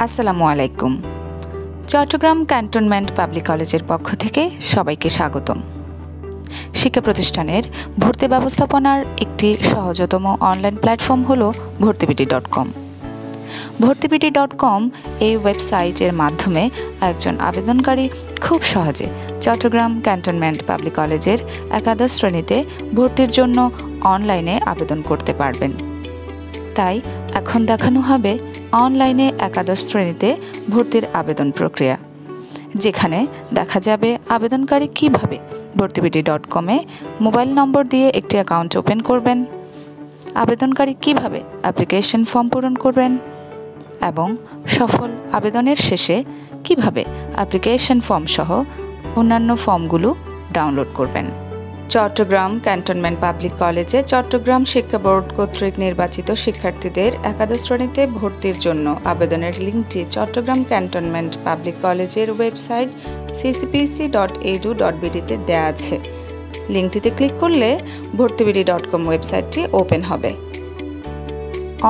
আসসালামু আলাইকুম। Chittagong cantonment public কলেজের পক্ষ থেকে সবাইকে স্বাগতম। শিক্ষা প্রতিষ্ঠানের ভর্তি ব্যবস্থাপনার একটি সহজতম অনলাইন প্ল্যাটফর্ম হল ভর্তিবিডি.com। ভর্তিবিডি.com এই ওয়েবসাইটের মাধ্যমে একজন আবেদনকারী খুব সহজে চট্টগ্রাম ক্যান্টনমেন্ট পাবলিক কলেজের একাদশ শ্রেণীতে ভর্তির জন্য অনলাইনে আবেদন করতে পারবেন। তাই এখন দেখানো হবে অনলাইনে একাদশ শ্রেণীতে ভর্তির আবেদন প্রক্রিয়া, যেখানে দেখা যাবে আবেদনকারী কিভাবে ভর্তিবিডি.com-এ মোবাইল নম্বর দিয়ে একটি অ্যাকাউন্ট ওপেন করবেন, আবেদনকারী কিভাবে অ্যাপ্লিকেশন ফর্ম পূরণ করবেন এবং সফল আবেদনের শেষে কিভাবে অ্যাপ্লিকেশন ফর্ম সহ অন্যান্য ফর্মগুলো ডাউনলোড করবেন। চট্টগ্রাম ক্যান্টনমেন্ট পাবলিক কলেজে চট্টগ্রাম শিক্ষা বোর্ড কর্তৃক নির্বাচিত শিক্ষার্থীদের একাদশ শ্রেণীতে ভর্তির জন্য আবেদনের লিঙ্কটি চট্টগ্রাম ক্যান্টনমেন্ট পাবলিক কলেজের ওয়েবসাইট ccpc.edu.bd-তে দেওয়া আছে। লিঙ্কটিতে ক্লিক করলে ভর্তিবিডি.com ওয়েবসাইটটি ওপেন হবে।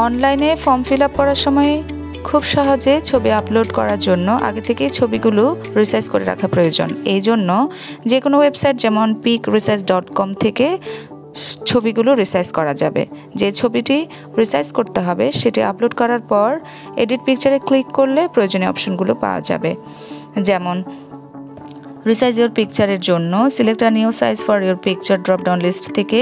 অনলাইনে ফর্ম ফিল আপ করার সময় খুব সহজে ছবি আপলোড করার জন্য আগে থেকেই ছবিগুলো রিসাইজ করে রাখা প্রয়োজন। এই জন্য যে কোনো ওয়েবসাইট যেমন picresearch.com থেকে ছবিগুলো রিসাইজ করা যাবে। যে ছবিটি রিসাইজ করতে হবে সেটি আপলোড করার পর এডিট পিকচারে ক্লিক করলে প্রয়োজনীয় অপশনগুলো পাওয়া যাবে। যেমন রিসাইজ ইউর পিকচারের জন্য select a new size for your picture dropdown list থেকে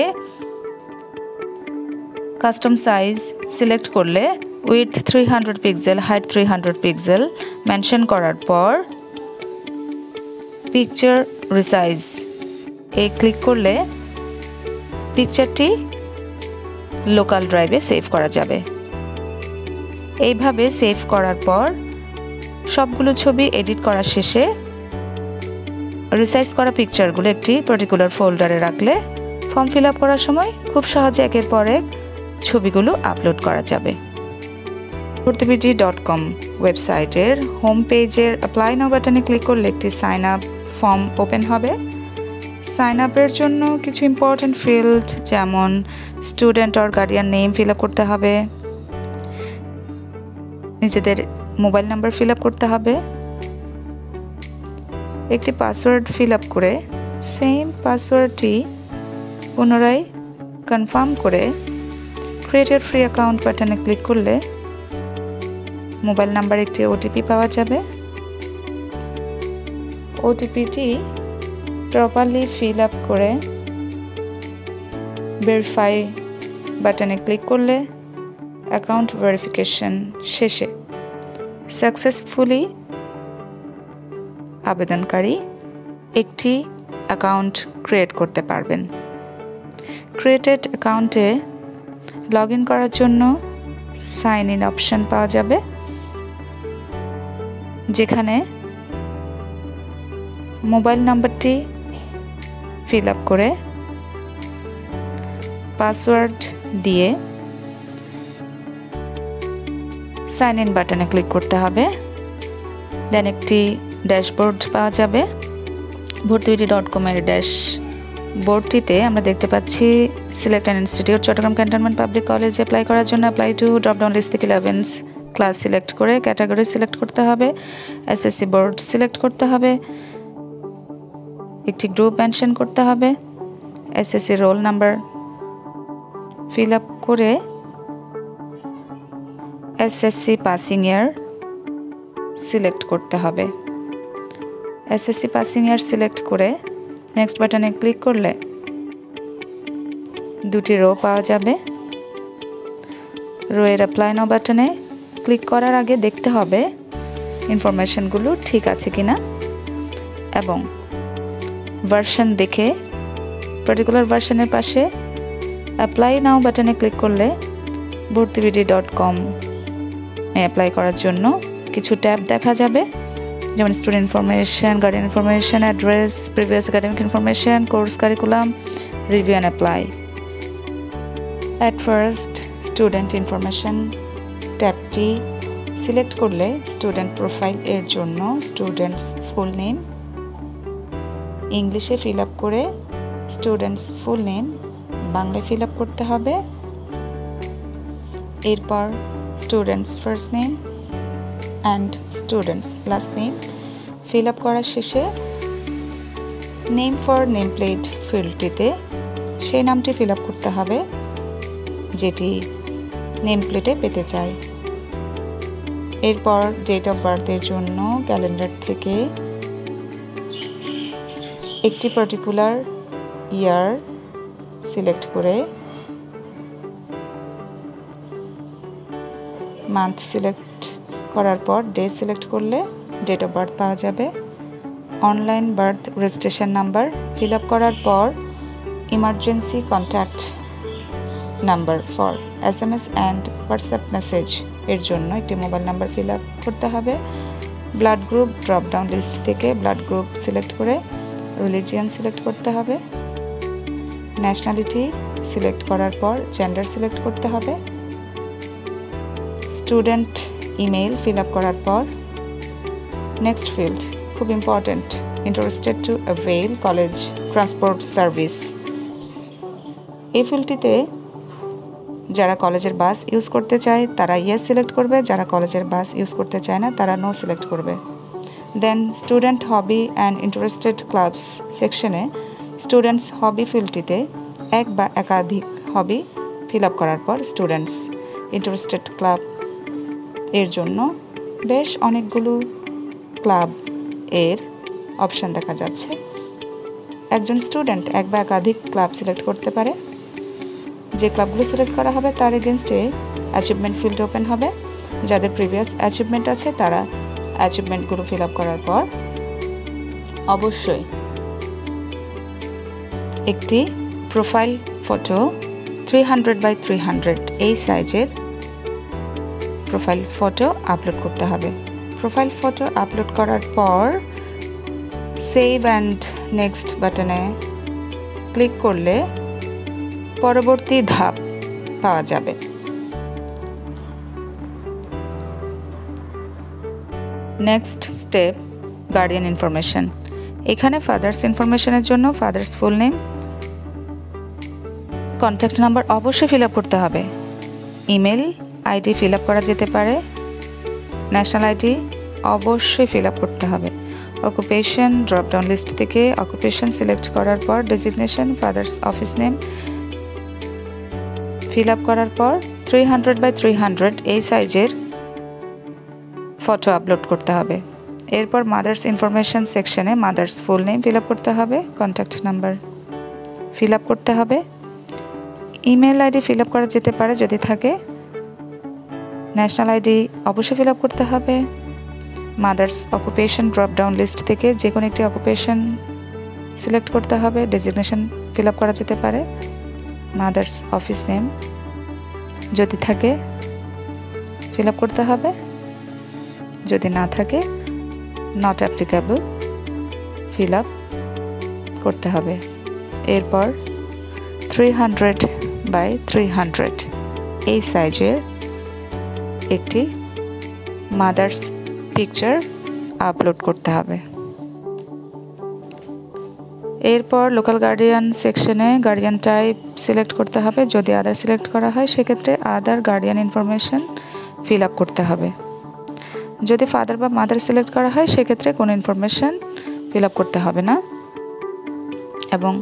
কাস্টম সাইজ সিলেক্ট করলে with 300 pixel, height 300 pixel mention করার পর পিকচার রিসাইজ এ ক্লিক করলে পিকচারটি লোকাল ড্রাইভে সেভ করা যাবে। এইভাবে সেভ করার পর সবগুলো ছবি এডিট করা শেষে রিসাইজ করা পিকচারগুলো একটি পার্টিকুলার ফোল্ডারে রাখলে ফর্ম ফিল আপ করার সময় খুব সহজে একের পর এক ছবিগুলো আপলোড করা যাবে। ভর্তিবিডি.com ওয়েবসাইটের হোম পেজের অ্যাপ্লাই নাও বাটনে ক্লিক করলে একটি সাইন আপ ফর্ম ওপেন হবে। সাইন আপের জন্য কিছু ইম্পর্টেন্ট ফিল্ড যেমন student or guardian name fill up করতে হবে, নিজেদের মোবাইল নাম্বার ফিল আপ করতে হবে, একটি পাসওয়ার্ড ফিল আপ করে সেম পাসওয়ার্ডটি পুনরায় কনফার্ম করে ক্রিয়েট ইউর ফ্রি অ্যাকাউন্ট বাটনে ক্লিক করলে মোবাইল নাম্বার একটি ওটিপি পাওয়া যাবে। ওটিপিটি প্রপারলি ফিল আপ করে ভেরিফাই বাটনে ক্লিক করলে অ্যাকাউন্ট ভেরিফিকেশন শেষে সাকসেসফুলি আবেদনকারী একটি অ্যাকাউন্ট ক্রিয়েট করতে পারবেন। ক্রিয়েটেড অ্যাকাউন্টে লগ ইন করার জন্য সাইন ইন অপশন পাওয়া যাবে, যেখানে মোবাইল নাম্বারটি ফিল আপ করে পাসওয়ার্ড দিয়ে সাইন ইন বাটনে ক্লিক করতে হবে। দেন একটি ড্যাশবোর্ড পাওয়া যাবে। ভর্তিবিডি.com এর ড্যাশবোর্ডটিতে আমরা দেখতে পাচ্ছি select an institute Chattogram cantonment public কলেজে অ্যাপ্লাই করার জন্য অ্যাপ্লাই টু ড্রপডাউন লিস্ট থেকে 11th ক্লাস সিলেক্ট করে ক্যাটাগরি সিলেক্ট করতে হবে, এসএসসি বোর্ড সিলেক্ট করতে হবে, একটি গ্রুপ মেনশন করতে হবে, SSC roll number fill up করে এসএসসি পাসিং ইয়ার সিলেক্ট করতে হবে। এসএসসি পাসিং ইয়ার সিলেক্ট করে নেক্সট বাটনে ক্লিক করলে দুটি রো পাওয়া যাবে। রো এর অ্যাপ্লাই নাও বাটনে ক্লিক করার আগে দেখতে হবে ইনফরমেশনগুলো ঠিক আছে কিনা এবং ভার্সন দেখে পার্টিকুলার ভার্সনের পাশে অ্যাপ্লাই নাও বাটনে ক্লিক করলে ভর্তিবিডি.com অ্যাপ্লাই করার জন্য কিছু ট্যাব দেখা যাবে, যেমন student information, guardian information, address, previous academic information, course curriculum, review and apply. At first student information ট্যাবটি সিলেক্ট করলে স্টুডেন্ট প্রোফাইল এর জন্য স্টুডেন্টস ফুল নেম ইংলিশে ফিল আপ করে স্টুডেন্টস ফুল নেম বাংলায় ফিল আপ করতে হবে। এরপর students first name, and students last name fill up করার শেষে নেম ফর নেম প্লেট ফিল্ডটিতে সেই নামটি ফিল আপ করতে হবে যেটি নেম প্লেটে পেতে চাই। এরপর ডেট অফ বার্থের জন্য ক্যালেন্ডার থেকে একটি পার্টিকুলার ইয়ার সিলেক্ট করে মান্থ সিলেক্ট করার পর ডে সিলেক্ট করলে ডেট অফ বার্থ পাওয়া যাবে। Online birth registration number fill up করার পর emergency contact number for SMS and WhatsApp message এর জন্য একটি মোবাইল নাম্বার ফিল আপ করতে হবে। Blood group drop down list থেকে ব্লাড গ্রুপ সিলেক্ট করে রিলিজিয়ান সিলেক্ট করতে হবে। ন্যাশনালিটি সিলেক্ট করার পর জেন্ডার সিলেক্ট করতে হবে। স্টুডেন্ট ইমেল ফিল আপ করার পর নেক্সট ফিল্ড খুব important, interested to avail college transport service. এই ফিল্ডটিতে যারা কলেজের বাস ইউজ করতে চায় তারা ইয়েস সিলেক্ট করবে, যারা কলেজের বাস ইউজ করতে চায় না তারা নো সিলেক্ট করবে। Then student hobby and interested clubs সেকশনে স্টুডেন্টস হবি ফিল্ডটিতে এক বা একাধিক হবি ফিল আপ করার পর স্টুডেন্টস ইন্টারেস্টেড ক্লাব এর জন্য বেশ অনেকগুলো ক্লাব এর অপশান দেখা যাচ্ছে। একজন স্টুডেন্ট এক বা একাধিক ক্লাব সিলেক্ট করতে পারে। যে ক্লাবগুলো সিলেক্ট করা হবে তার এগেনস্টে অ্যাচিভমেন্ট ফিল্ড ওপেন হবে। যাদের প্রিভিয়াস অ্যাচিভমেন্ট আছে তারা অ্যাচিভমেন্টগুলো ফিল আপ করার পর অবশ্যই একটি প্রোফাইল ফটো 300x300 এই সাইজের প্রোফাইল ফটো আপলোড করতে হবে। প্রোফাইল ফটো আপলোড করার পর সেভ অ্যান্ড নেক্সট বাটনে ক্লিক করলে পরবর্তী ধাপ পাওয়া যাবে। Next step guardian information. এখানে ফাদার্স ইনফরমেশনের জন্য father's full name, contact number অবশ্যই ফিল আপ করতে হবে। ইমেল আইডি ফিল আপ করা যেতে পারে। ন্যাশনাল আইডি অবশ্যই ফিল আপ করতে হবে। অকুপেশন ড্রপ ডাউন লিস্ট থেকে অকুপেশন সিলেক্ট করার পর designation father's office name fill up করার পর 300x300 এই সাইজের ফটো আপলোড করতে হবে। এরপর মাদার্স ইনফরমেশন সেকশনে mother's full name fill up করতে হবে, কন্ট্যাক্ট নাম্বার ফিল আপ করতে হবে। ইমেল আইডি ফিল আপ করা যেতে পারে যদি থাকে। ন্যাশনাল আইডি অবশ্যই ফিল আপ করতে হবে। Mother's occupation drop down list থেকে যে কোনো একটি অকুপেশন সিলেক্ট করতে হবে। ডেজিগনেশন ফিল আপ করা যেতে পারে। মাদার্স অফিস নেম যদি থাকে ফিল আপ করতে হবে, যদি না থাকে নট অ্যাপ্লিকেবল ফিল আপ করতে হবে। এরপর 300x300 এই সাইজের একটি মাদার্স পিকচার আপলোড করতে হবে। এরপর লোকাল গার্ডিয়ান সেকশনে গার্ডিয়ান টাইপ সিলেক্ট করতে হবে। যদি আদার সিলেক্ট করা হয় সেক্ষেত্রে আদার গার্ডিয়ান ইনফরমেশন ফিল আপ করতে হবে। যদি ফাদার বা মাদার সিলেক্ট করা হয় সেক্ষেত্রে কোনো ইনফরমেশন ফিল আপ করতে হবে না এবং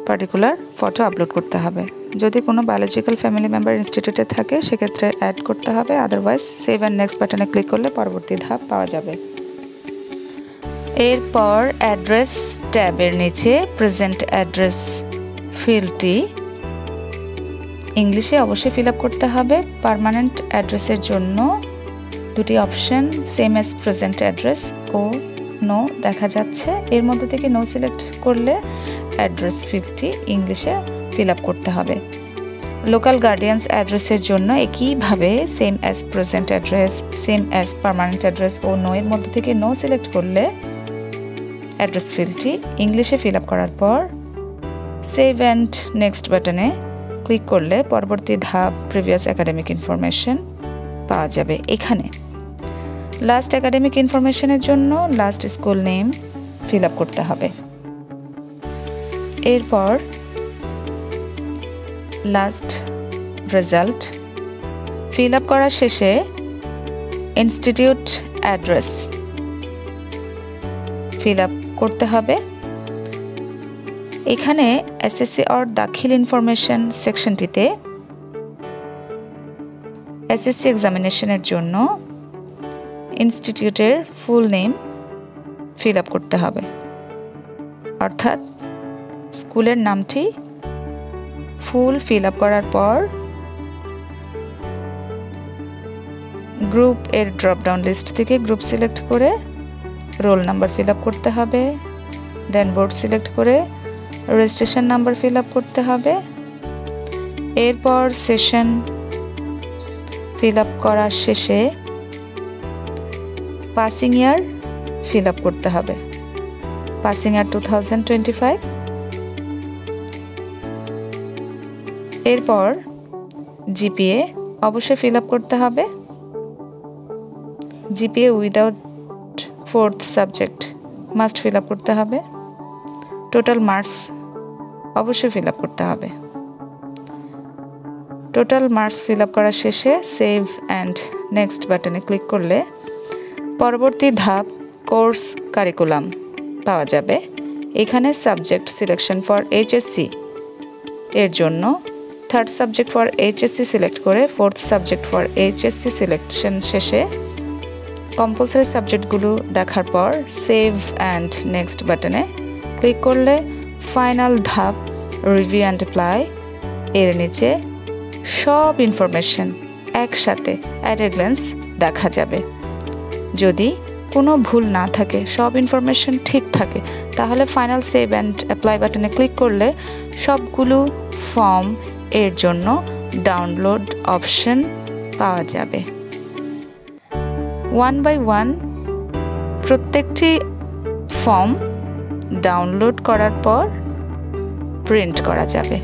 পার্টিকুলার ফটো আপলোড করতে হবে। যদি কোনো বায়োলজিক্যাল ফ্যামিলি মেম্বার ইনস্টিটিউটে থাকে সেক্ষেত্রে অ্যাড করতে হবে, আদারওয়াইজ সেভ অ্যান্ড নেক্সট বাটনে ক্লিক করলে পরবর্তী ধাপ পাওয়া যাবে। এরপর অ্যাড্রেস ট্যাবের নিচে প্রেজেন্ট অ্যাড্রেস ফিল্ডটি ইংলিশে অবশ্যই ফিল আপ করতে হবে। পার্মানেন্ট অ্যাড্রেসের জন্য দুটি option same as present address ও নো দেখা যাচ্ছে। এর মধ্যে থেকে নো সিলেক্ট করলে অ্যাড্রেস ফিল্ডটি ইংলিশে ফিল আপ করতে হবে। লোকাল গার্ডিয়ানস অ্যাড্রেসের জন্য একইভাবে same as present address, same as permanent address ও নো এর মধ্যে থেকে নো সিলেক্ট করলে অ্যাড্রেস ফিল্ডটি ইংলিশে ফিল আপ করার পর সেভ অ্যান্ড নেক্সট বাটনে ক্লিক করলে পরবর্তী ধাপ প্রিভিয়াস একাডেমিক ইনফরমেশন পাওয়া যাবে। এখানে লাস্ট একাডেমিক ইনফরমেশনের জন্য last school name fill up করতে হবে। এরপর লাস্ট রেজাল্ট ফিল আপ করার শেষে ইনস্টিটিউট অ্যাড্রেস ফিল আপ করতে হবে। এখানে এসএসসি অর দাখিল ইনফরমেশন সেকশনটিতে এসএসসি এক্সামিনেশনের জন্য ইনস্টিটিউটের ফুল নেম ফিল আপ করতে হবে, অর্থাৎ স্কুলের নামটি ফুল ফিল আপ করার পর গ্রুপ এর ড্রপডাউন লিস্ট থেকে গ্রুপ সিলেক্ট করে রোল নাম্বার ফিল আপ করতে হবে, দেন বোর্ড সিলেক্ট করে রেজিস্ট্রেশন নাম্বার ফিল আপ করতে হবে। এরপর সেশন ফিল আপ করার শেষে পাসিং ইয়ার ফিল আপ করতে হবে, পাসিং ইয়ার 2025। এরপর জিপিএ অবশ্যই ফিল আপ করতে হবে, GPA without 4th subject must feel up করতে হবে, টোটাল মার্কস অবশ্যই ফিল আপ করতে হবে। টোটাল মার্কস ফিল আপ করার শেষে সেভ অ্যান্ড নেক্সট বাটনে ক্লিক করলে পরবর্তী ধাপ কোর্স কারিকুলাম পাওয়া যাবে। এখানে সাবজেক্ট সিলেকশন ফর এইচএসসি এর জন্য 3rd subject for HSC select করে 4th subject for HSC selection শেষে কম্পালসারি সাবজেক্টগুলো দেখার পর সেভ অ্যান্ড নেক্সট বাটনে ক্লিক করলে ফাইনাল ধাপ রিভিউ অ্যান্ড অ্যাপ্লাই এর নিচে সব ইনফরমেশন একসাথে অ্যাট এ গ্ল্যান্স দেখা যাবে। যদি কোনো ভুল না থাকে, সব ইনফরমেশন ঠিক থাকে, তাহলে ফাইনাল সেভ অ্যান্ড অ্যাপ্লাই বাটনে ক্লিক করলে সবগুলো ফর্ম এর জন্য ডাউনলোড অপশন পাওয়া যাবে। 1 by 1 প্রত্যেকটি ফর্ম ডাউনলোড করার পর প্রিন্ট করা যাবে।